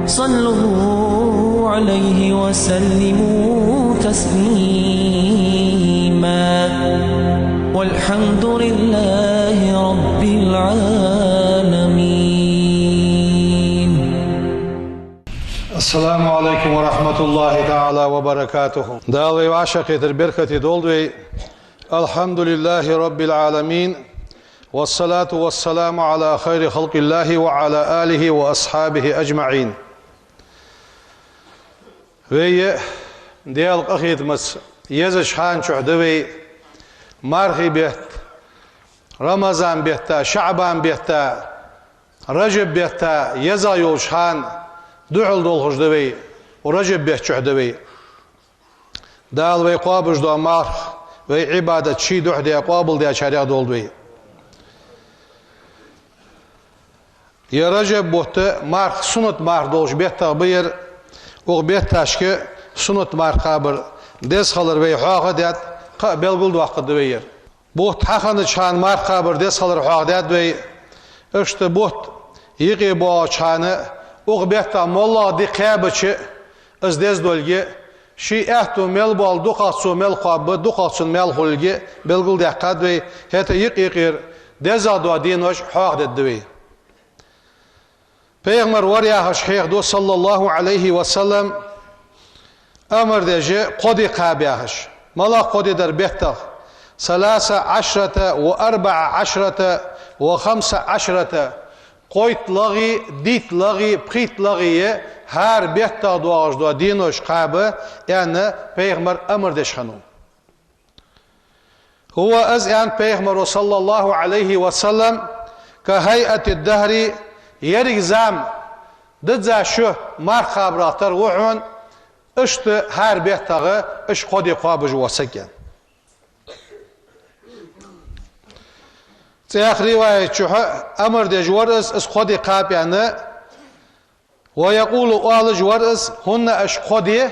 صلوا عليه وسلموا تسليما والحمد لله رب العالمين. السلام عليكم ورحمة الله تعالى وبركاته. دالي وعشقة البركة دولوي الحمد لله رب العالمين والصلاة والسلام على خير خلق الله وعلى آله وأصحابه أجمعين. وي ديال قخيت مس يزش حان شهدوي مارخي بيت رمضان بيتا شعبان بيتا رجب بيتا يزا يوشحان دعل دول خجدوي ورجب بيت شهدوي دال وي قابش دو مارخ وي عبادة شي دوح دي قابل دي شارع دولدوي يا رجب بوت مارخ سنت مارخ دولش بيتا بير او بيتاشكي سنت مارخ قابر ديس خلر وي حاقه ديات بلغل دوق دوير بوت حقن شان مارخ قابر ديس خلر حاقه ديات وي اشت بوت يقي بو شان او بيتا مولا دي قابچ از ديس دولگي شي احتو مل بال دوقاتسو مل قاب دوقاتسون مل خلگي بلغل دي قدوي هتا يقير دزادو دينوش حاق ددوي پیغمبر وریا شیخ دو صلی الله علیه و سلم امر دیجه قدی قابیهش ملا قدی در بهتر 13 و14 و15 قویت لغی دیت لغی پخیت لغی هر بهتر دواج دو دینوش قابه یعنی پیغمبر امر دیش خانو هو از یعنی پیغمبر صلی الله علیه و سلم که هیئت الدهری يريك زام دزا شو مار خابراتر وحون اشت هار بيتاغه اش قدي قابج وسكن تاخ رواية شوها امر دي جورس اس قدي قاب يعني ويقول آل جورس هن اش قدي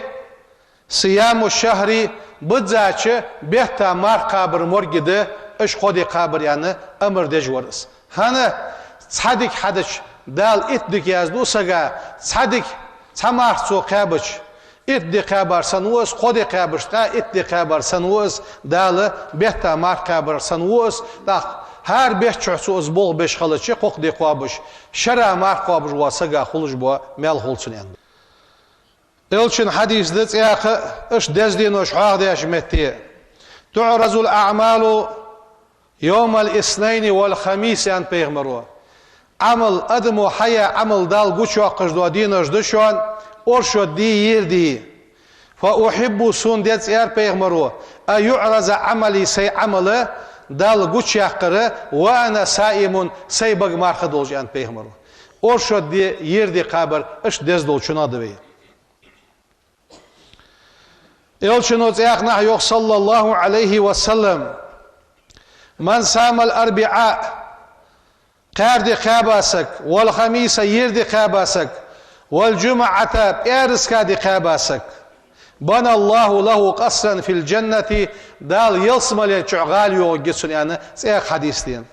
صيام الشهر بدزاچ بيتا مار قابر مرگده اش قدي قابر يعني امر دي جورس هنا صدق حدش دال اتدك يازدو سجا صدق تمار سو قابش اتدي قابر سنوس قدي قابش تا اتدي قابر سنوس دال بيتا مار قابر سنوس دا هر بيت چوس بول بش خلچ قوق دي قابش شرا مار قابش واسجا خلج بو مل خلصن يعني الچن حديث دت ياخ اش دزدينوش حاض ياش متي تعرض الاعمال يوم الاثنين والخميس عن پیغمبر عمل ادم وحيا عمل دال قوش وقش دو دينوش دشوان ارشد دي يردي فأحب سون ديت اير پیغمبر ايعرض عملي سي عمله دال قوش يقره وانا سائم سي بغ مارخ دولج عن پیغمبر ارشد دي يردي قابر اش دز دول چنا دوي الچنوز اخنا يوخ صلى الله عليه وسلم من سام الاربعاء قاردي قاباسك والخميس يردي قاباسك والجمعة بيرس كادي قاباسك بنى الله له قصرا في الجنة دال يلسم لي شغال يوجسون يعني سيخ حديث دين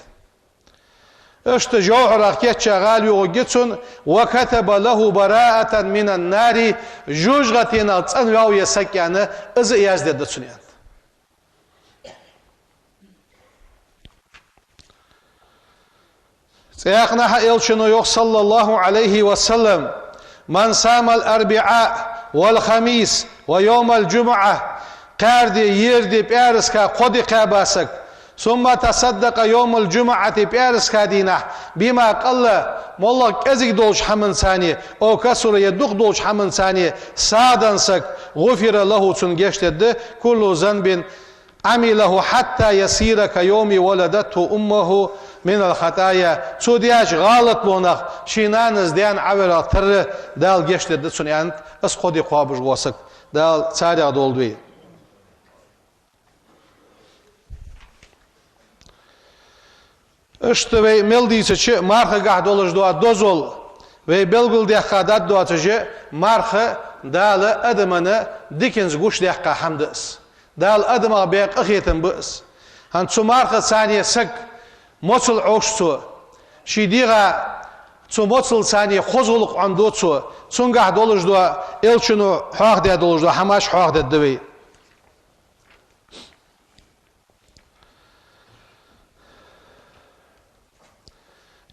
اشت جوهر كيت شغال يوجسون وكتب له براءة من النار جوجغتنا تصن واو يسك يعني از يزدد سنيان سيقنا إلشنو يوخ صلى الله عليه وسلم من سام الأربعاء والخميس ويوم الجمعة قاردي يردي بيارسكا قدي قاباسك ثم تصدق يوم الجمعة بيارسكا دينه بما قل والله ازيك دولش حمن ثانية او كسر يدوق دولش حمن ثانية سادنسك غفر له تنجشتد كل ذنب عمله حتى يسير كيوم ولدته أمه من الخطايا سودياش غلط لونخ شينانز ديان عبر تر دال جشت دسون يعني اس قدي قابش واسك دال سارع دولدوي اشتوي ملديس چه مارخ قاعد دولش دوا دوزول وي بلغل دي خادات دوا تجه مارخ دال ادمنه ديكنز غوش دي حمدس دال ادم بيق اخيتن بس هن سو مارخ ثانيه سك موصل عوشتو شيديغا цу моцл сани хозулук андоцу цунгах долужду элчуну хахде долужду хамаш хахде дви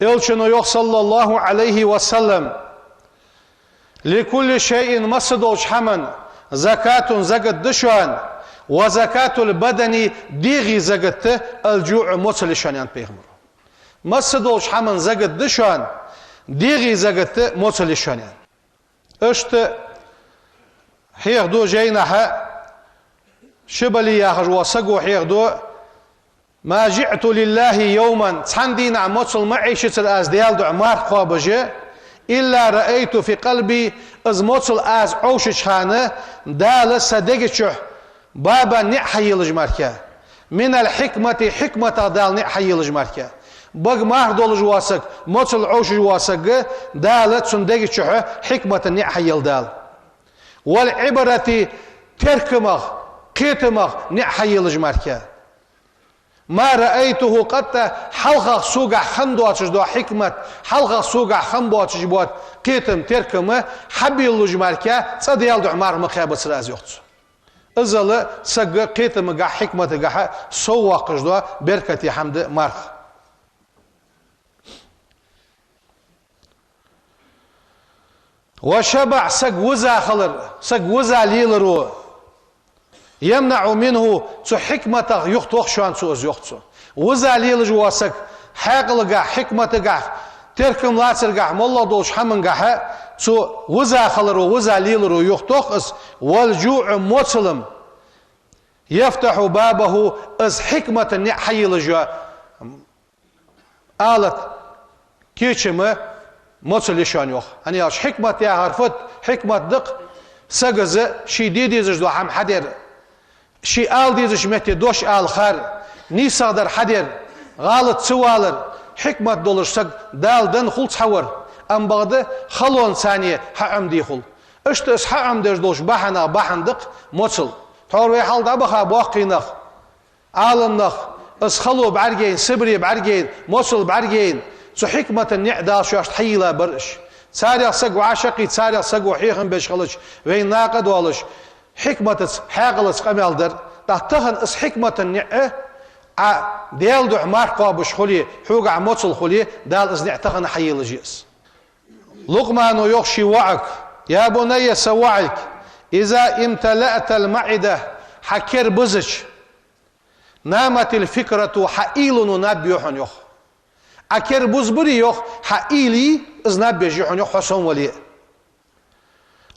элчуну йох саллаллаху алейхи вассалам لكل شيء مصدوش حمن زكاة زكاة دشوان وزكاة البدن ديغي زكاة الجوع موصل شانيان بيغمر مصدوش حمن زكاة دشوان ديغي زكاة موصل شانيان اشت حيغ دو جينها شبلي ياخج وسقو حيغ دو ما جئت لله يوما تحندينا موصل معيشة الازديال دو عمار خوابجي إلا رأيت في قلبي أزموصل آز عوشش خانة دال صدقشح بابا نحيي لجماركا من الحكمة حكمة دال نحيي لجماركا بق مار دول جواسك موصل عوش جواسك دال صدقشح حكمة نحيي دال والعبرة تركمغ قيتمغ نحيي لجماركا ما رأيته قد حلقة سوقع خندوات جدوا حكمة حلقة سوقع خنبوات جبوات قيتم تركمه حبي اللجماركا صديال دعمار مخابة سراز يختص ازل سق قيتم قا حكمة قا سواق جدوا بركة حمد مارخ وشبع سق وزا خلر سق وزا ليلرو يمنع منه سو حكمة يختوخ شوان سو از يختسو وزا ليل جواسك حاقلقا حكمة تركم لاترقا مولا دوش حمنقا سو وزا خلرو وزا ليلرو يختوخ اس والجوع موصلم يفتح بابه از حكمة نحيي لجوا آلت كيشم موصل شان يوخ أنا ياش حكمة يا هرفت حكمة دق سقز شديد زجدو حم حدير شي آل ديزش مهتي دوش آل خار نيسادر حدير غالط سوالر حكمة دولش سق دال دن خل تحور أم بغده خلون ثانية حقم دي خل اشت اس حقم ديش دوش بحنا بحندق موصل تور وي حال دبخا باقينخ آلنخ اس خلو بعرجين سبري بعرجين موصل بعرجين سو حكمة النعدا شو تحيلا برش ساري سق وعشقي ساري سق وحيخن بيش خلش وين ناقد والش حكمة حاقلس قمال در تحتهن اس حكمة النعه ديال دو عمار قابش خلي حوق موصل خلي دال اس نعتهن حيلا جيس لقمان يخشي وعك يا بني سوعك إذا امتلأت المعدة حكر بزش نامت الفكرة حقيل نبيوحن يخ أكر بزبري يخ حقيلي إذ نبيوحن يخ حسن ولي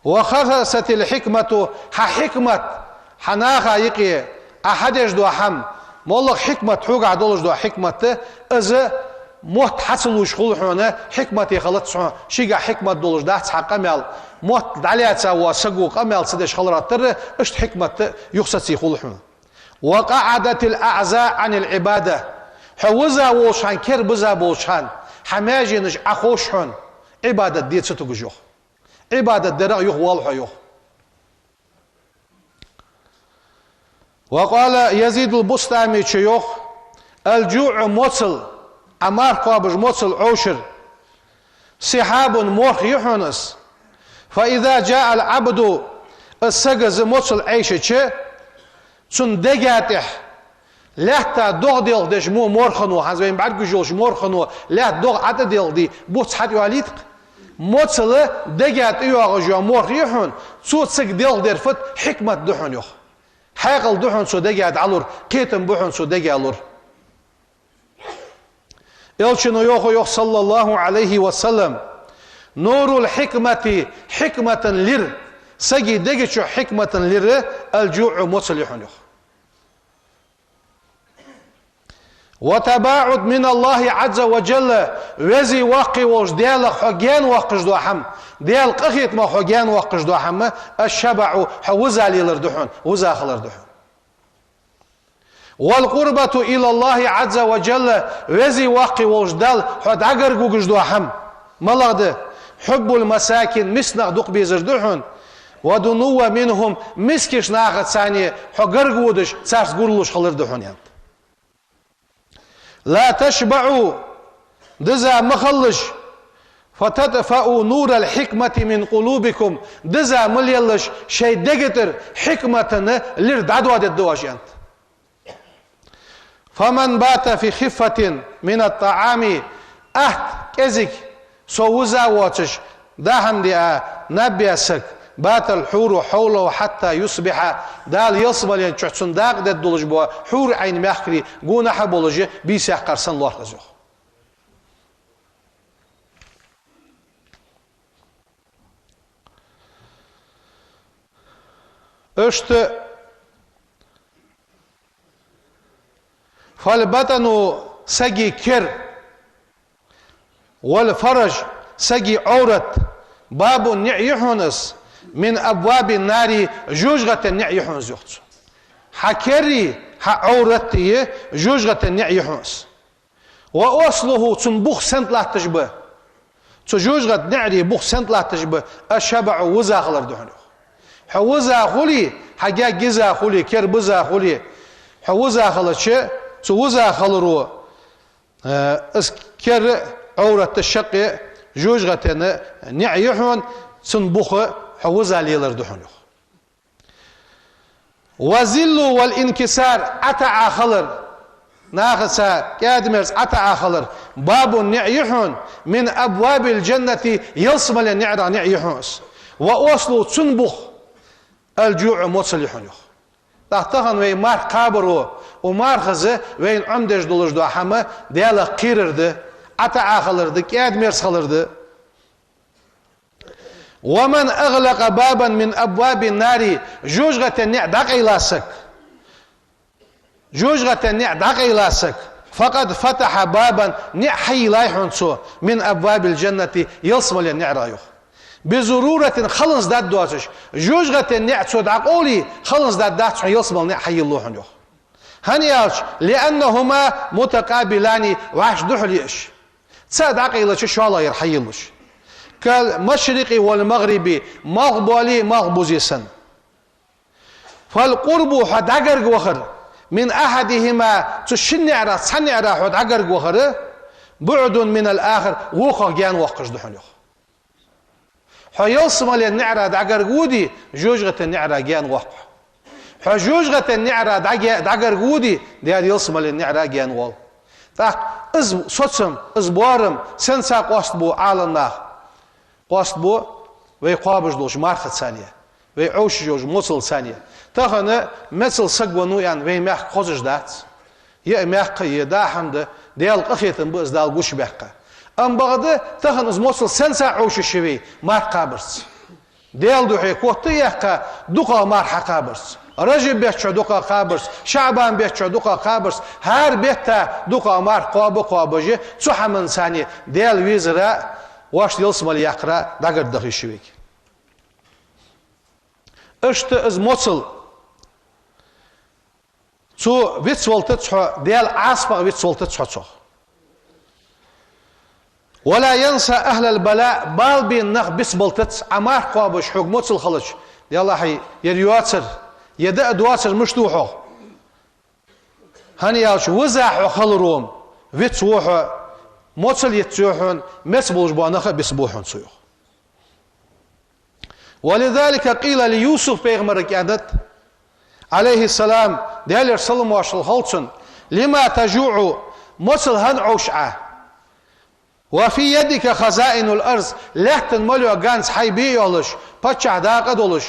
وخرست الحكمة حكمة حناخا يقي أحدش دو حم مولك حكمة حوق عدولش دو حكمة إذا موت حصلوش خلحونا حكمة خلط سعون شيقا حكمة دولش داحت حق أميال موت دعلياتها وسقوق أميال سدش خلرات تر اشت حكمة يخصتي خلحونا وقعدت الأعزاء عن العبادة حوزا ووشان كربزا بوشان حماجي نج أخوشحون عبادة ديت ستوك جوخ عبادة درق يخ والحو يخ وقال يزيد البستامي شيوخ الجوع موصل أمار قابج موصل عوشر سحاب مورخ يحونس فإذا جاء العبد السجز موصل عيشة سن دقاتح لحتا دوغ ديل ديش مو مورخنو حزبين بعد جوش مورخنو لحت دوغ عدد ديل دي بوتس حد يواليتق موصل دقات يوغ جو مورخ يحون سو تسك ديل دير فت حكمة دحون يوخ حاقل دحون سو دقات علور قيتم بحون سو دقات علور يلشنو يوخو يوخ صلى الله عليه وسلم نور الحكمة حكمة لر سجي دقشو حكمة لر الجوع مصلح يوخ وتباعد من الله عز وجل وزي واقي وش ديال حجان وقش دوحم ديال قخيت ما حجان وقش دوحم الشبع حوزا للردحون وزا خلردحون والقربة إلى الله عز وجل وزي واقي وجدال حد عقر قوقش دوحم ملغد حب المساكن مسنق دوق بيزردحون ودنو منهم مسكش ناخد ثانية حقر قودش سارس قرلوش خلردحون يعني لا تشبعوا دزا مخلش فتدفعوا نور الحكمة من قلوبكم دزا مليلش شيء دقتر حكمتنا لردعدوا هذا الدواجيان فمن بات في خفة من الطعام كزك سوزا واتش داهم دي نبيسك بات الحور حوله حتى يصبح دال يصبل ينشحسن داق داد دولج بوا حور عين مخري قونا حبولج بيسيح قرسن الله رزوخ اشت فالبطن سجي كر والفرج سجي عورت باب نعيحونس من أبواب النار جوجغة نعيحونس يختص حكري عورتي جوجغة نعيحونس وأصله تنبخ سنت لا تجبه تجوجغة نعري بخ سنت لا تجبه الشبع وزاخلر دهنه حوزا خولي حاجة جزا خولي كربزا خولي حوزا خلشة توزا خلرو اسكر عورة الشق جوجغة نعيحون تنبخ حوزا ليلر دهنه وزل والانكسار أتع خلر ناخسا كادمرس أتع خلر باب نعيحون من أبواب الجنة يصمل نعرى نعيحونس وأصل تنبخ الجوع مصلحون يخ تحتهن وين مار قابرو ومار خزه وين عمدش دولج دو حما ديالا قيررد أتع خلرد كادمرس خلرد ومن أغلق بابا من أبواب النار جوجغة النع دقي لاسك جوجغة النع دقي لاسك فقد فتح بابا نحي لايحنسو من أبواب الجنة يصمل النع رايخ بزرورة خلص داد دواتش جوجغة النع تسود عقولي خلص داد داتش يصمل نحي اللوحن يخ هنيالش لأنهما متقابلان وعش دحليش تساد عقيلة شو الله يرحيلش كالمشرقي والمغربي مغبولي مغبوزيسن فالقرب حد عقرق وخر من أحدهما تشنع تصنع حد عقرق وخر بعد من الآخر وخا جان وقش دحن يخ حيصم للنعرة دعقرق ودي جوجغة النعرة جان وقح حجوجغة النعرة دعقرق ودي دي يصم للنعرة جان وال تاك از صوتسم از بوارم سنسا قوست بو عالنا قوست بو ويقابج دوش مارخة ثانية ويعوش جوج مصل ثانية تاخنا مثل سقبنو يعني وي ماخ خوزش دات يا ماخ يدا حمد ديال قخيتن بو از دال قوش بحقه ام بغده تاخن از مصل سنسا عوش شوي مار قابرس ديال دوحي كوتي يحقا دوقا مارحة قابرس رجب بيتشو دوقا قابرس شعبان بيتشو دوقا قابرس هر بيتا دوقا مار قابو قابوجي تسوحا من ثانية ديال ويزرا واش يلصم يقرا داغر دخي شويك اشت از موصل تو فيتسولت تصح ديال عاصفه فيتسولت تصح ولا ينسى اهل البلاء بال بين نخ بسبلتت امار قابش حق موصل خلش يلا حي يريواتر يدا دواتر مشتوحه هني ياش وزاح خلروم فيتسوح موصل يتسوحون مسبوج بانخ بسبوحون سيوخ ولذلك قيل ليوسف بيغمر كادت عليه السلام ديال سلم واشل هلتن لما تجوع موصل هن عوشعه وفي يدك خزائن الارض لحتن ملو غانس حيبي يولش باتشع داقه دولش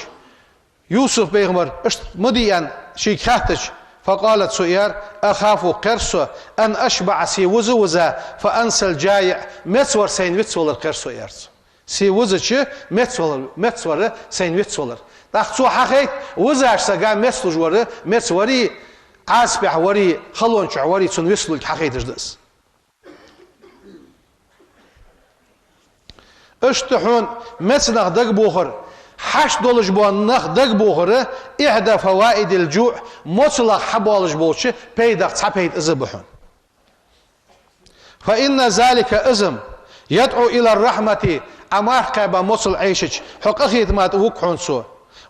يوسف بيغمر اشت مديان شي خاتش فقالت سؤير أخاف قرص أن أشبع سي وزا فأنسى الجايع متسور سين ويتسولر قرص يرس سي وزا متسور سين ويتسولر تاخسو حقيت وزاش سقا متسلج وري متسوري عاسبع وري خلونش وري تون ويسلج حقيت جدس اشتحون متسنخ دق بوخر حش دولج بوان نخ دق بوخره إحدى فوائد الجوع مطلق حبالج بولش بيدق تحبيد إزبحون فإن ذلك إزم يدعو إلى الرحمة أمار قيبا مطل عيشج حق أخيط ما تأوكحون سو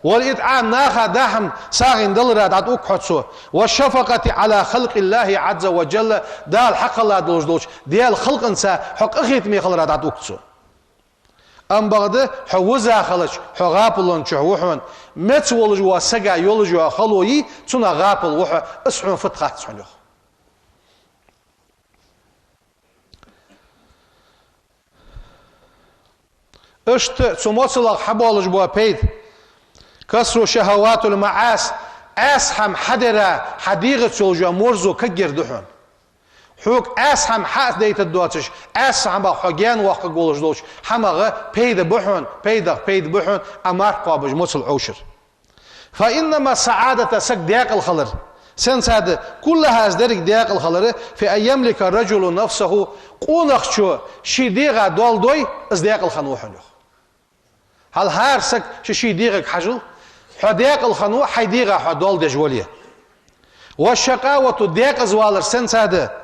والإدعام ناخا داهم ساغن دلرات أتأوكحون سو والشفقة على خلق الله عز وجل دال حق الله دولج ديال خلق انسا حق أخيط ميخل رات أتأوكحون سو ام بغده حوزا خلش حغابلون شوحون مت ولجوا سجا يولجوا خلوي تنا غابل وح اسحون فتخات سحنيخ اشت سموصل حبولج بوا بيد كسروا شهوات المعاس اسهم حدرا حديقه سولجوا مرزو كجردحون حوك اسهم حاس ديت الدوتش اسهم حجان وقت قولج دوش حمغه بيد بحون امار قابج موصل عوشر فانما سعاده سك دياق الخلر سنساد كلها ازدرك دياق الخلر في ان يملك الرجل نفسه قونخشو شيديغا دولدوي ازدياق الخنوحن هل هارسك شيديغك حجل حديق الخنو حيديغا حدول دجوليه والشقاوه دياق زوالر سنساد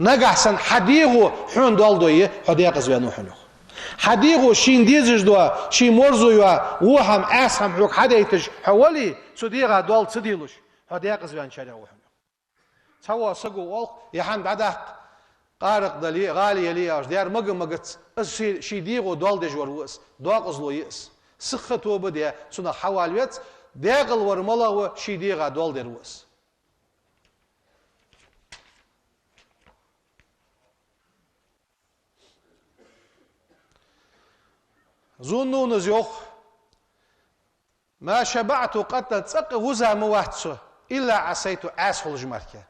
نجحسن حديغو حون دولدوي حديق زوانو حنو حديغو شين ديزج دوا شي مرزو يوا وهم اسهم حوك حديتش حولي سديغا دول سديلوش حديق زوان شارعو حنو توا سقو والق يحن بعد قارق دلي غالي لي اش ديار مقت شي ديغو دول دجور وس دوق ازلو يس سختو بدي سنا حواليت ديغل ورملا شي ديغا دول دروس ظنون زيوخ ما شبعت قد تسق وزا مواتسو إلا عسيت أسهل جمركة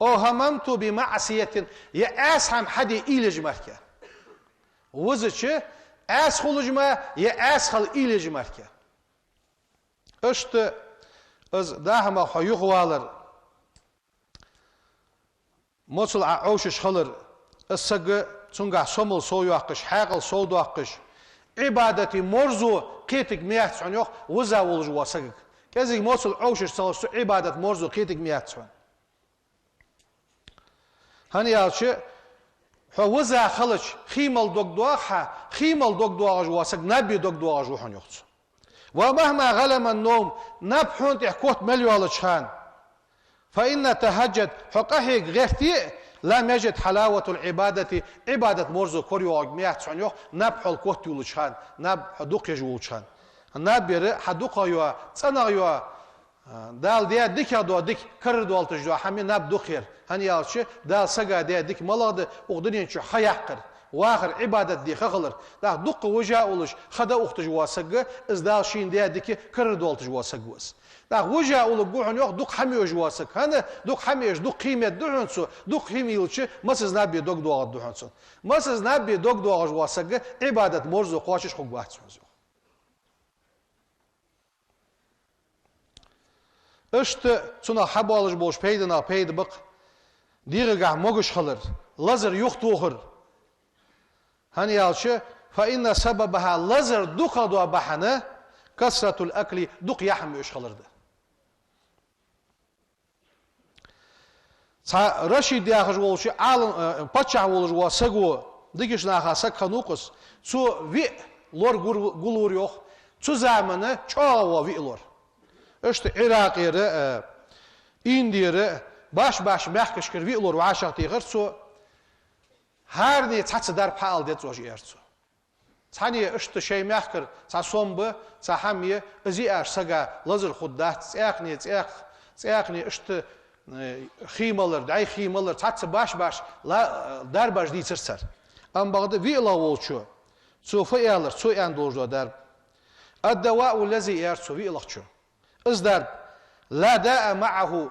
أو هممت بمعصية يا أسهم حدي إلى جمركة وزتش أسهل جمركة يا أسهل إلى جمركة أشت از داهما خيوخ والر موصل عوشش خلر السق تنقع سمل سويوقش حاقل سودوقش عبادتي مرزو كيتك ميات عنيوخ وزا ولجوا سقك كذا موصل عوشش سلسو عبادة مرزو كيتك ميات عن هني يالشي هو وزا خلش خيمل دوغدوخا خيمل دوغدوغ جوا سق نبي دوغدوغ جو حنيوخ ومهما غلم النوم نبحون تحكوت مليو خان فإن تهجد حقه غيرتي لم يجد حلاوة العبادة عبادة مرزو كوريو ميات سعنيوخ نبحو الكوت يولشان نب حدوق يجولشان نبير حدوق يوا تصنع يوا دال ديا ديك يدو ديك كرر دوال تجدو حمي نب دوخير هني يالشي دال سقا ديا ديك ملاغد اقدرين شو حيحقر واخر عبادة دي خغلر دا دوق وجا اولش خدا اخت جوا سقا از دال شين ديا ديك كرر دوال تجوا سقوس دا وجا اول بوحن يوخ دوق حمي جوا سق هنا دوق حميش دوق قيمة دوحنسو دوق حميلش مسز نبي دوق دوغ دوحنسو مسز نبي دوق دوغ جوا سقا عبادة مرزو قواشش خو واحد اشت تنا حبالش بوش بيدنا بيد بق ديرجع موجش خلر لازر يختوخر هني يالشي فإن سببها لازر دوخ دوا بحنه كسرة الأكل دوق يحمي اش خلر ده رشيد ياخذ ولشي عالم باتشا ولج وسغو ديكش ناخا سكنوقس سو في لور غولور يوخ سو زمانه چاوا في لور اشت عراق يره انديره باش محكش كر في لور وعاشق تيغر سو هر ني تص در پال دت روج يرسو ثاني اشت شي محكر تصومب تصحميه ازي اش سغا لازر خدات تساقني اشت خيمالر داي خيمالر تص باش لا در باش دي سر ام بعد في لا ولشو سو فيالر سو اندوجو در الدواء الذي يرسو في لخشو از درب لا داء معه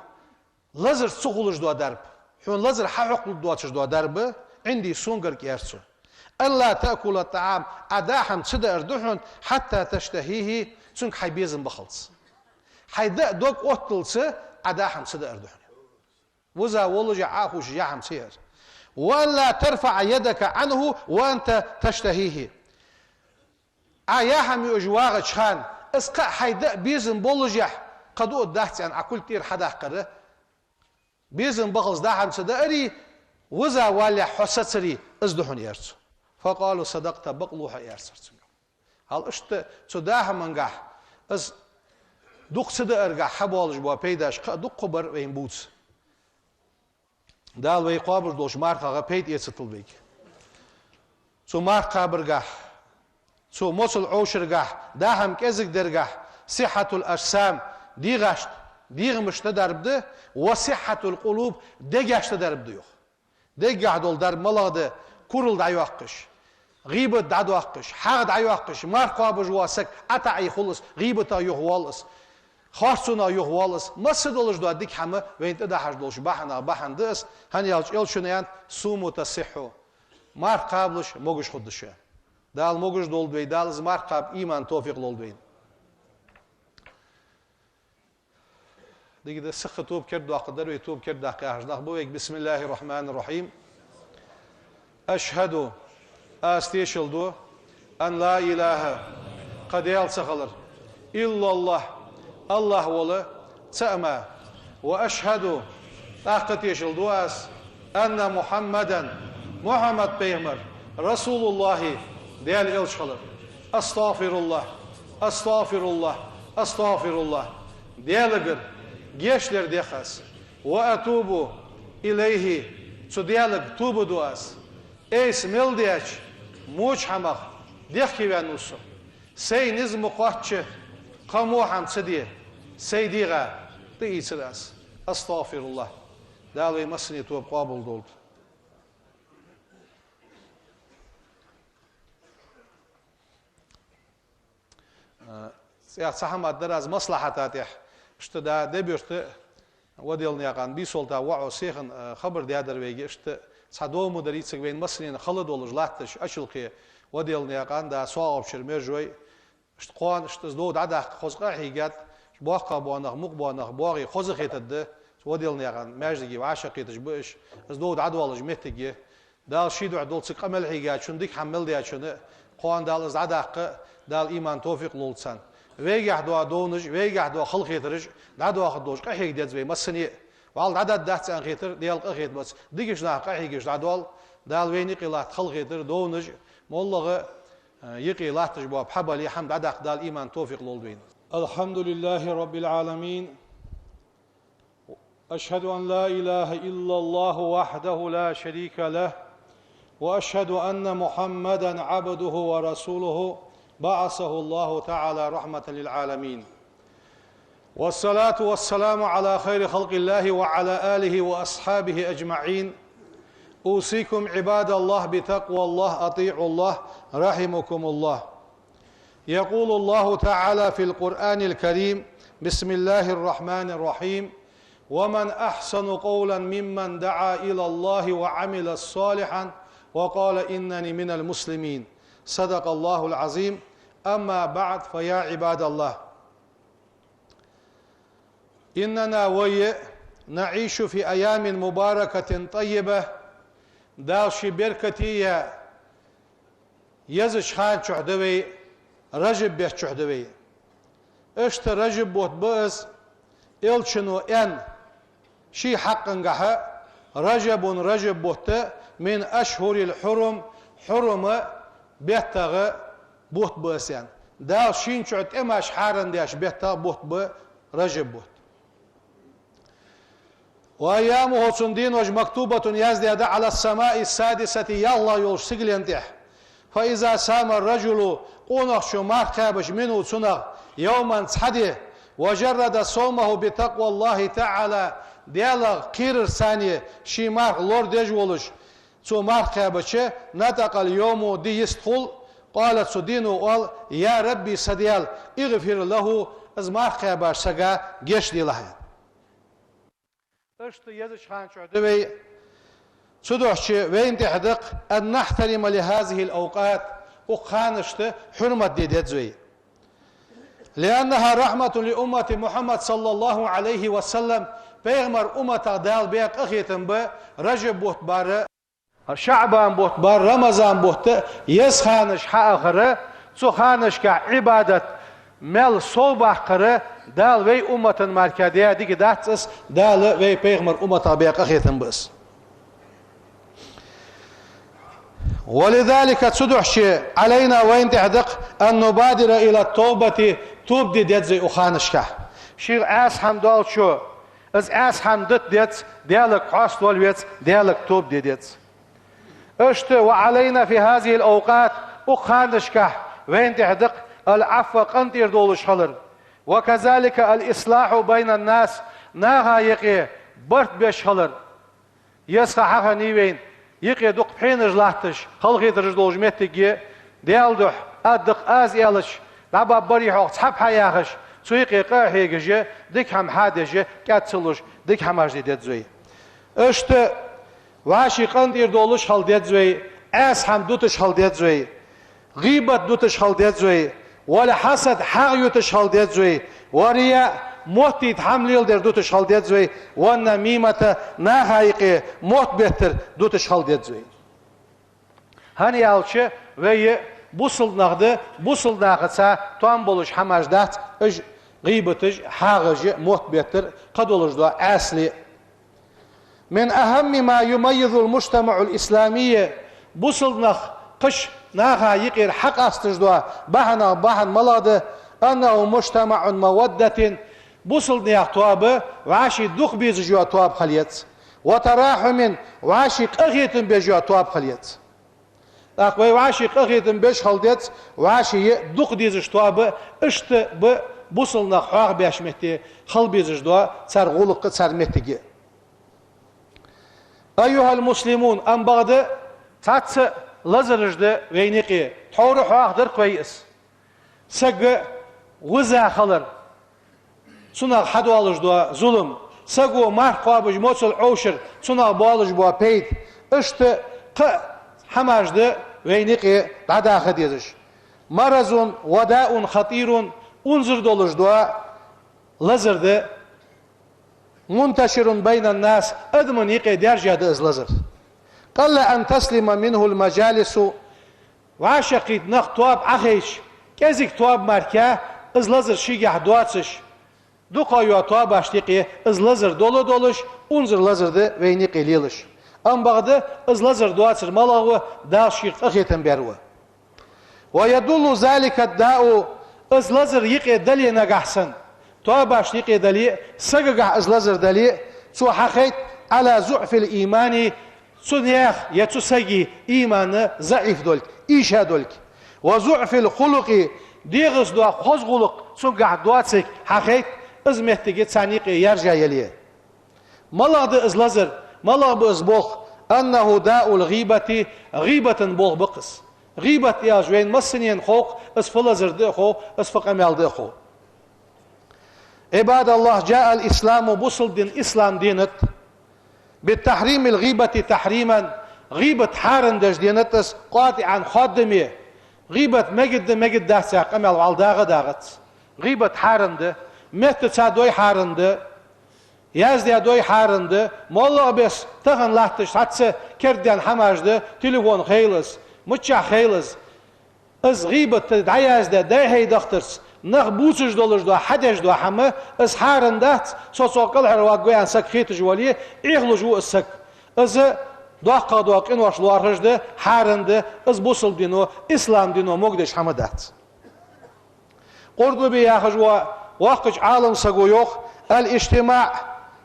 لازر سغلج دو درب حون لازر حق دو دو درب عندي سونجر كيرسو الا تاكل الطعام اداحم تشد اردحون حتى تشتهيه سونك حيبيزن بخلص حيدا دوك اوتلس اداحم تشد اردحون وذا ولج عاخوش يحم سير ولا ترفع يدك عنه وانت تشتهيه اياهم يجواغ خان اسقى حيدا بيزن بولجح قدو دحت عن اكل تير حدا قره بيزن بخلص داحم صدقري وذا والي حسسري ازدحون يرسو فقالوا صدقت بقلوها يرسو هل اشت صداها منجح از دوق صدقرجح حبالج بوا بيداش دوق قبر وين بوتس دال وي قابر دوش ماركا بيد يتسطل بيك سو ماركا برجح سو موصل عوشرگاه دا هم كزك درگاه صحة الأجسام ديغاشت ديغ مشت دربده وصحة القلوب ديغاشت دربده يوخ ديغ دول در ملاده كورل دا يوقش غيبة دا يوقش حق دا يوقش مرقوا بجواسك أتعي خلص غيبة يوخوالس خارسونا يوخوالس مسدولش دا ديك همه وينت دا حج دولش بحن دس هن يلشنيان سومو تصحو مرقابلش موغش خودشه دال موغش دول دوي دال مرقاب إيمان توفيق دول دوين دیگه سخت توب کرد و قدر و توب کرد داخل بويك بسم الله الرحمن الرحيم أشهد أستيشل دو أن لا إله قد يلسخلر إلا الله الله ولا تأمى وأشهد أقتيشل دو أن محمدا محمد بيغمر رسول الله ديال إلشخلر أستغفر الله أستغفر الله أستغفر الله ديالغر جيشلر ديخاس وأتوب إليه تديالك توب دواس إيس ملديش موش حمق ديخي وانوسو سي نزم قواتش قمو حم تديه سي ديغا تيسراس أستغفر الله دالوي مسني توب قابل دولت صحما الدراز مصلحتاتيح اشتدا دبيرت وديلني قان بيسولتا وعو سيخن خبر ديادر ويجي اشت صدو مدريتسك بين مصرين خلد ولج لاتش اشلقي وديلني قان دا صواب شرمجوي اشت قوان اشت زدود عدا خزقا حيجات باقا بوانغ مقبوانغ باغي خزخيتد وديلني قان ماجدي وعشقيتش بش زدود عدولج متجي دال شيدو عدول سق عمل حيجات شنديك حمل ديا شنو قوان دال زعداق دال ايمان توفيق لولسان ويجح دوا دونج ويجح دوا خلق يترج دوا خدوش قحيق ديت زي مسني وعلى عدد دهت عن خيتر ديال قحيق بس ديجش نا قحيقش دال دال وين قيلات خلق يتر دونج مولغ يقيلات جواب حبلي حمد عدق دال ايمان توفيق لولوين الحمد لله رب العالمين اشهد ان لا اله الا الله وحده لا شريك له واشهد ان محمدا عبده ورسوله بعثه الله تعالى رحمة للعالمين والصلاة والسلام على خير خلق الله وعلى آله وأصحابه أجمعين أوصيكم عباد الله بتقوى الله أطيعوا الله رحمكم الله يقول الله تعالى في القرآن الكريم بسم الله الرحمن الرحيم ومن أحسن قولا ممن دعا إلى الله وعمل صالحا وقال إنني من المسلمين صدق الله العظيم أما بعد فيا عباد الله إننا نعيش في أيام مباركة طيبة داوشي بركتية يزش خان شحدوي رجب بيش شحدوي اشت رجب بوت بأس إلشنو أن شي حقنقها رجب بوت من أشهر الحرم حرم بيتغ بوت بأسيان دال شين شعت إماش حارن دياش بيتا بوت برجب بوت وأيامه سندين وج مكتوبة يزداد على السماء السادسة يالله يوش سجلينتح فإذا سام الرجل قونخ شمار خابش منه سنغ يوما تحدي وجرد صومه بتقوى الله تعالى ديالغ قير ثانية شمار لور ديجولش سو مار خابش نتق اليوم دي يستخل قالت سدينو قال يا ربي سديال اغفر له از مار خابش سجا جيش دي لها اشت يزش خان شعدوي صدوحش وين تحدق أن نحترم لهذه الأوقات وخانشت حرمة ديدت زوي لأنها رحمة لأمة محمد صلى الله عليه وسلم بيغمر أمة دال بيك أخيتن ب رجب بوت بار شعبان بوت بار رمضان بوت يسخانش حاخره سو خانش كعبادة مل صوبح قره دال وي أمة مركزية ديك داتس دال وي بيغمر أمة بيك أخيتن بس ولذلك تدعش علينا وين تحدق أن نبادر إلى التوبة توب دي ديت زي أخانشكا شير آس حمدال شو از آس حمدت ديت ديالك قاست والويت ديالك توب دي ديت اشت وعلينا في هذه الأوقات أخانشكا وين تحدق العفو قنطير دولش خلر وكذلك الإصلاح بين الناس ناها يقي برت بيش خلر يسخى حقا نيوين يقي دق بحين رجلاتش خلقي ترجدولج متقي ديالدوح أدق آز إيالش لعبا بريحوق تحب حياخش سويقي قاحي جي ديك هم حادجي كاتسلوش ديك هم أجدي ديت زوي اشت واشي قنطير دولش خل ديت زوي آس هم دوتش خل ديت زوي غيبت دوتش خل ديت زوي ولا حسد حاغيوتش خل ديت زوي ورياء موت تحمليل در دوتش خل ديت زوي والنميمة ناهايقي موت بهتر دوتش خل ديت زوي هاني alçı ve busıl nağdı busıl nağısa tuan boluş hamajdat ıj gıybıtıj hağıcı موت بهتر قد olurdu asli من أهم ما يميز المجتمع الإسلامي busıl nağ قش ناها يقير حق استجدوا بحن ملاده أنه مجتمع مودة بوصل نياق توابه وعاشي دوخ بيز جوا تواب خليت وتراحم وعاشي قغيت بجوا تواب خليت أقوى وعاشي قغيت بج خليت وعاشي دوخ ديز توابه اشت بوصل نخواق بيشمتي خل بيز جوا صار غلق صار متجي أيها المسلمون أم بعد تاتس لازرجده وينيقي تورو حاضر كويس سق وزا خلر صنع حدو alışdua zulüm سقو مار قابج موصل عوشر صنع بالج بوا بيت اشت ق حماجده وينيقي دادا ديزش مرض وداء خطير انظر doluşdua لازرده منتشر بين الناس ادمن يقي درجه از لازر قل أن تسلم منه المجالس وعشقيت نخ تواب عخيش كذيك تواب ماركا از لازر شيجح دواتش دو قايوا تواب اشتيقي از لازر دولو دولش انظر لازر ده ويني قليلش ام بعد از لازر دواتش ملاغو دا شيق اخيتن بيرو ويدل ذلك الداء از لازر يقي دلي نجحسن تواب اشتيقي دلي سجح از لازر دلي سو حقيت على ضعف الإيمان سنياخ يتسجي إيمان ضعيف دولك إيشا دولك وضعف الخلق ديغس دوا خوز خلق سنقع دواتسك حقيت ازمهتك تسانيق يرجع يليه ملاغ از لازر ملاغ از بوخ أنه داء الغيبة غيبة بوخ بقص غيبة ياجوين مسنين خوق از فلازر دي خو از فقميال دي خو عباد الله جاء الإسلام بصل دين إسلام دينت بالتحريم الغيبة تحريما غيبة حارن دج دينتس قاطعا خادمية غيبة مجد داسع قمل والداغ داغت غيبة حارن ده مهت تسادوي حارن ده يازدي دوي حارن ده مولا بس تغن لاتش حتى كرديان حماج ده تليفون خيلس متشع خيلس از غيبة دعياز ده هي دخترس نخ بوسج دولش دو حدش دو حمه از حارن دات سوسوقل هرواقويان سك خيت جواليه اغلو جو السك از داقا داقين واشلو ارهج ده حارن ده از بوصل دينو اسلام دينو مقدش حمدات قردو بي ياخج واقج عالم سقو يوخ الاجتماع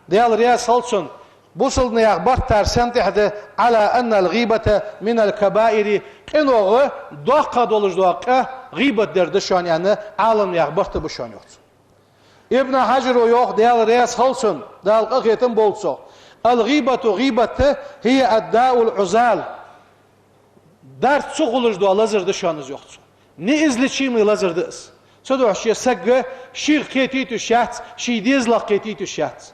ديال رياس هلسون بوصل نياغ بطار سنتحده على أن الغيبة من الكبائر قنوغ داقا دولش داقا غيبة دردشان يعني عالم نياغ بطر بشان يوخ ابن حجر يوخ ديال رياس هلسون ديال قاقيتن بولسو الغيبة غيبة هي الداء العزال دار تسوغلش دو لازر دشانز يوخسو ني ازلچيمي لازر دس سدو شي سق شير كيتيتو شات شي ديزلا كيتيتو شات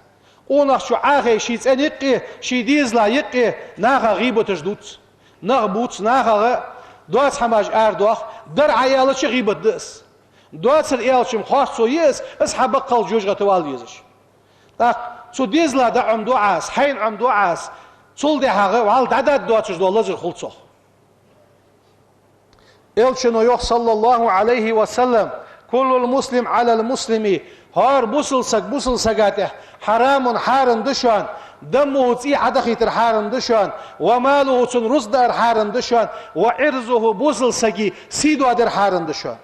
اونخ شو عاغي شي تنقي شي ديزلا يقي ناغا غيبة تجدوت ناغ بوت ناغا دوات حماج اردوخ در عيالة شي غيبة دس دوات سر ايالشم خاصو يس اسحب قل جوج غتوال يزش سو ديزلا دا عم دعاس حين عم دعاس صول دي حاغي وعال دعداد دواتش دو لازر خلصو إلشنو يوخ صلى الله عليه وسلم كل المسلم على المسلم هار بوصل سقاته حرام حارم دشان دمه تي عدخيتر حارم دشان وماله تنرز دار حارم دشان وعرضه بوصل سقي سيدو در حارم دشان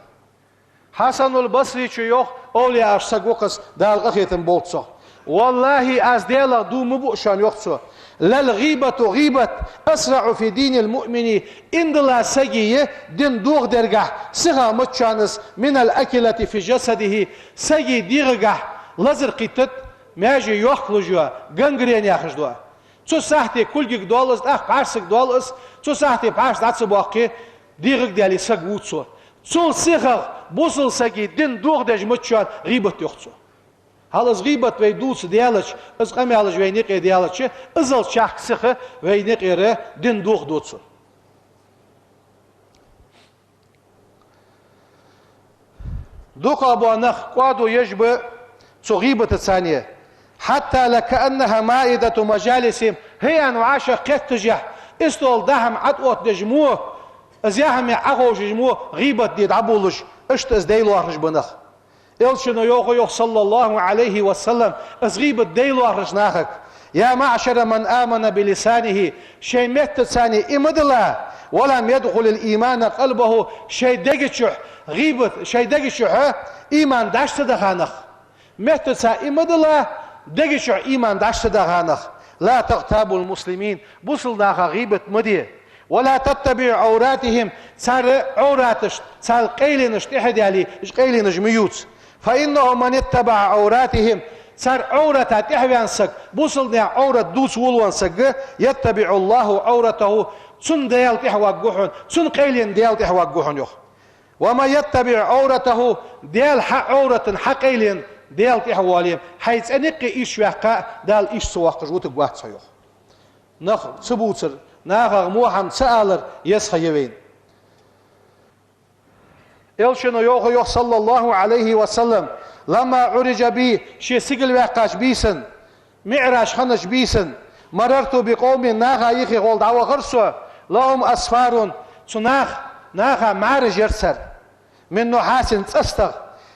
حسن البصري يوخ أولي أرسق وقس دال غخيتن بولتسو والله از ديلا دو مبؤشان يوخسو للغيبة غيبة أسرع في دين المؤمن إن لا سجي دين دوغ درجة سغا متشانس من الأكلة في جسده سجي ديرجة لزر قيتت ماجي يخلجوا غنغرين يخرجوا تو ساحتي كلجك دولس بارسك دولس تو ساحتي بارس داتس باقي ديرج ديالي سغوتسو تو سغا بوصل سجي دين دوغ دج متشان غيبة يخصو هالز غيبة ويدوس ديالش از قميالش وينيق ديالش ازل شخصه وينيق يره دين دوغ دوتسو دوك ابو نخ قادو يجب سو غيبة الثانية حتى لكأنها مائدة مجالسهم هي انوعاشة قتجح استول دهم عطوت دجموه ازياهم يعقوش دجموه غيبة ديد عبولش اشت از ديلو اخرج بنخ إلشنا يوغ صلى الله عليه وسلم أزغيب الديلو أخرجناك يا معشر من آمن بلسانه شيء مت ثاني إمدلا ولم يدخل الإيمان قلبه شيء دقشح غيبة شيء دقشح إيمان داشت دخانخ مت ثاني إمدلا دقشح إيمان داشت دخانخ لا تغتابوا المسلمين بوصل داخل غيبة مدي ولا تتبع عوراتهم صار عوراتش صار قيلنش تحدي علي قيلنش ميوت فإنه من اتبع عوراتهم صار عورته تحوانسك بوصلنا عورة دوس ولوانسك يتبع الله عورته سن ديال تحواقوحن سن قيلين ديال تحواقوحن يخ وما يتبع عورته ديال حق عورة حقيلين ديال تحواليهم حيث أنك إيش وقع دال إيش سواق جوتك واحد سيوخ نخ سبوتر ناغ موحم سألر يسخيوين إلشنا يوغ صلى الله عليه وسلم لما عرج بي شي سيقل وقاش بيسن معراج خنش بيسن مررت بقوم ناغا يخي غول دعوة غرسو لهم أسفار ناغا معرج يرسر من نحاس تستغ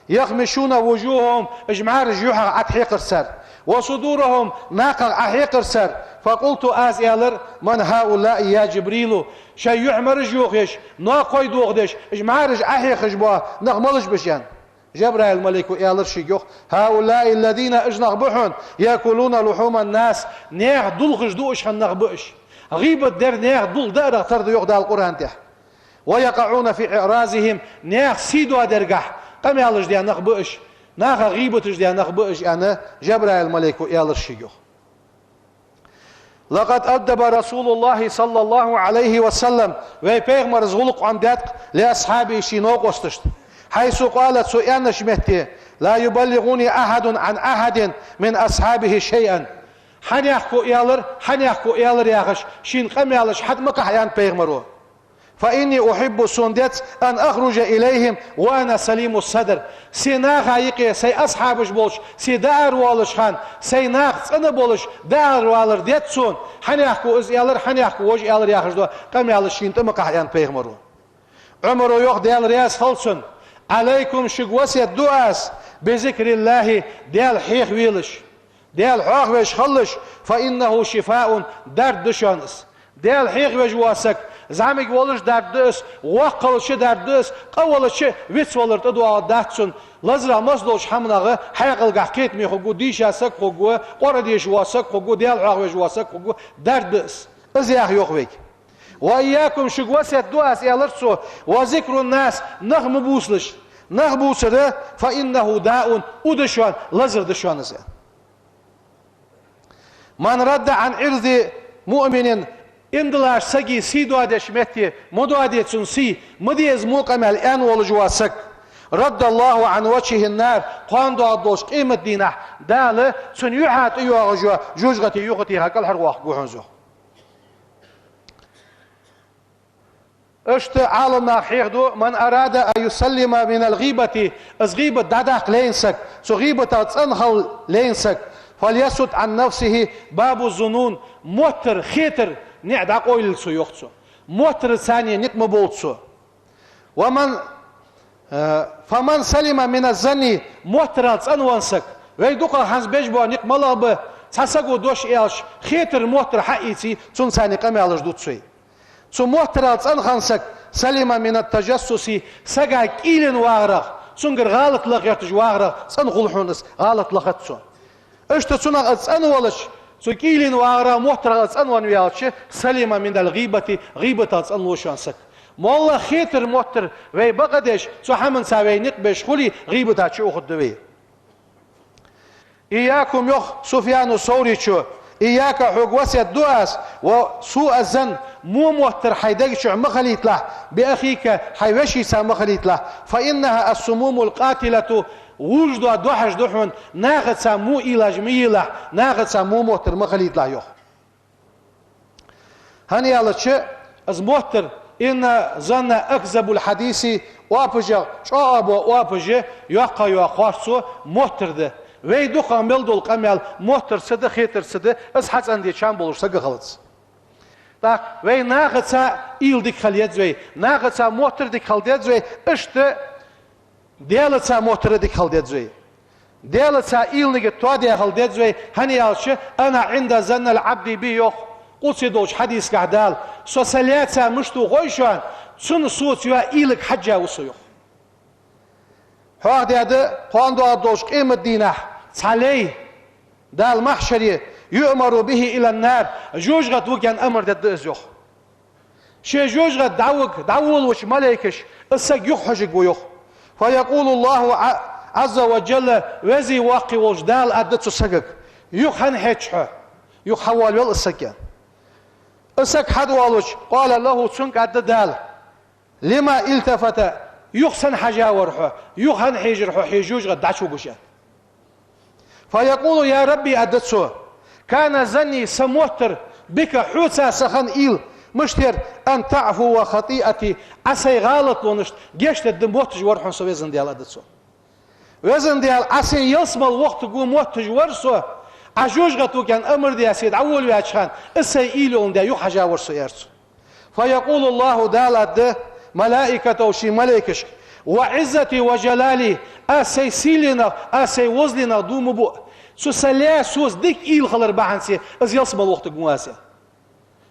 يخمشون وجوههم اجمعارج يوحا عتحيق السر وصدورهم ناقر عحيق السر فقلت آزيالر من هؤلاء يا جبريل شي يعمر جوخش ناقوي دوغدش اجمعارج عحيق جبوه نغملش بشيان جبرائيل الملك يالر شيوخ هؤلاء الذين اجنغ بحون يأكلون لحوم الناس نيغ دلغش دوش هنغبش غيبة در نيغ دل دار اخترد يوغ دا القرآن تح ويقعون في إعرازهم نيغ سيدو درقح قم يالش ديان نغبش ناغا غيبتش ديان نغبش أنا جبرائيل الملك يالر شيوخ لقد أدب رسول الله صلى الله عليه وسلم ويبيغمر زغلق عمدات لأصحابه شينوق وستشت حيث قالت سؤال شمتي لا يبلغوني أحد عن أحد من أصحابه شيئا حنيحكو إيالر ياغش شين قم يالش حد مكا حيان بيغمرو فإني أحب سندت أن أخرج إليهم وأنا سليم الصدر سيناغ يقي سي أصحابش بولش سي دار والش خان سيناغ سنة بولش دار والر ديت سون حنيحكو إز إيالر حنيحكو وج إيالر ياغش دو قم يالش شين تمكا حيان بيغمرو عمرو يوخ ديال رياس خلصن عليكم شقوسية دعاس بذكر الله ديال حيخ ويلش ديال حاخ ويش خلش فإنه شفاء دردشانس ديال حيخ ويش واسك زعمك ولش دردس وقلش دردس قولش ويتس ولر تدعا داتسن لزرا مصدوش حمناغ حيقلقح كيت ميخوغو ديشاسك خوغو قرديش واسك خوغو ديال حاخ ويش واسك خوغو دردس ازياخ يوخويك وإياكم شقوسية دعاس يالرسو وذكر الناس نغم بوسلش نغبوسر فإنه داء ودشان لزر دشان زي من رد عن عرض مؤمن اندلاش سجي سي دوادش متي مدوادي تنسي مديز موقم الآن والجواسك رد الله عن وجهه النار قان دو عدوش قيمة دينح دالة سنيوحات ايوه جوا جوجغتي يوغتي هكال حرواح قوحنزو اشت عالمنا حيخدو من أراد أن يسلم من الغيبة غيبة دادق لينسك سو غيبة تنخل لينسك فليسد عن نفسه باب الظنون موتر خيتر نعدا قويل سو يختصو موتر ثانية نقم بولتسو ومن فمن سلم من الزني موتر تنوانسك ويدوك هنز بيجبو نقم الله تساقو دوش إيالش خيتر موتر حقيتي تون ثاني قمي على جدود سو موتر تنخنسك سلم من التجسس سقا كيلن واغرق سنقر غالط لغيرتج واغرق سنغل حونس غالط لغتسو اشت سنغ اتسانولش سكيلين وارا محترق أنوان ويالش سليمة من الغيبة غيبة أنوشان سك مولا خيتر محتر وي بقدش سحمن ساوي نقبش خلي غيبة أخذ دوي إياكم يخ سفيان الثوري شو إياك حق وسع الدعاس وسوء الزن مو محتر حيدك شو مخليت له بأخيك حيوشي سا مخليت له فإنها السموم القاتلة وجدوا دوحش دوحون ناخد سا مو إلاج ميلا ناخد سا مو محتر مخليت له يخ هني على شيء از محتر إن ظن أكذب الحديث وابجا شعب وابجا يقع يقارسو محتر ده وی دو خامل دول قمل محتر سده خیتر سده از حد اندی چند بولش سگ خالص. تا وی ناقد سا ایل دیک خالیت زوی ناقد سا محتر دیک خالیت زوی اشته دیالت سا محتر دیک خالیت زوی دیالت سا ایل نگه تو دی خالیت زوی هنی آلشه انا عند زن العبد بیوخ قصی دوش حدیث کهدال سوسیلیت سا مشتو غویشان سن صوت یو ایلک حجه وسیوخ. هذا هذا قاندو أدوش قيمة دينه عليه ده المحشر يؤمر به إلى النار جوجغت وكان أمر ده يخ شيء جوجغت دعول وش ملائكش السج يخرج ويخ فيقول الله عز وجل وزي واقي وجدال أدت السجك يخن حجها يحول يل السجان السج حد والوش قال له سنك أددال لما التفت يخسن حجاورها يخن حجرها حجوج قد دعشو قشان فيقول يا ربي أدتسو كان زني سموتر بك حوسا سخن إيل مشتر أن تعفو وخطيئتي عسي غالط ونشت جيشت الدموتج ورحون سو وزن ديال أدتسو وزن ديال عسي يصمل وقت قو موتج ورسو عجوج قد كان أمر دي سيد عول وياتشان إسي إيلون دي يو حجاور سو يرسو فيقول الله دالت ملائكة وشي ملائكش وعزتي وجلالي أسي سيلنا أسي وزلنا دوم بو سوسليا سوس ديك إيل خلر بحنسي از يصم الوقت قواسي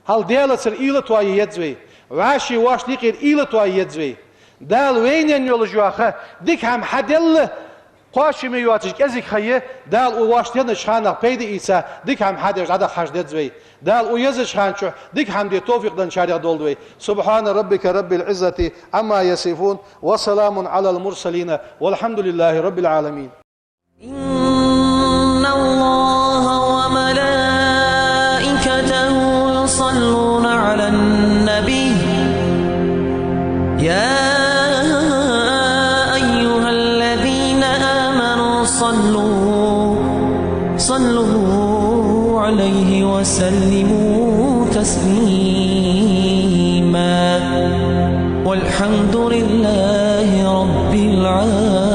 هل ديالة سر إيلة تواي يدزوي وعاشي واش ليقير إيلة تواي يدزوي دال وين ينيول جواخه ديك هم حدل قاشي ميواتش ازيك خيه دال واش تينا شخانه بيدي إيسا ديك هم حدش عدا خش دزوي دال ويزش خانشو ديك هم دي توفيق دن شارع دولوي سبحان ربك رب العزة عما يصفون وسلام على المرسلين والحمد لله رب العالمين. إن الله وملائكته يصلون على النبي يا أيها الذين آمنوا صلوا عليه وسلموا تسليما والحمد لله رب العالمين.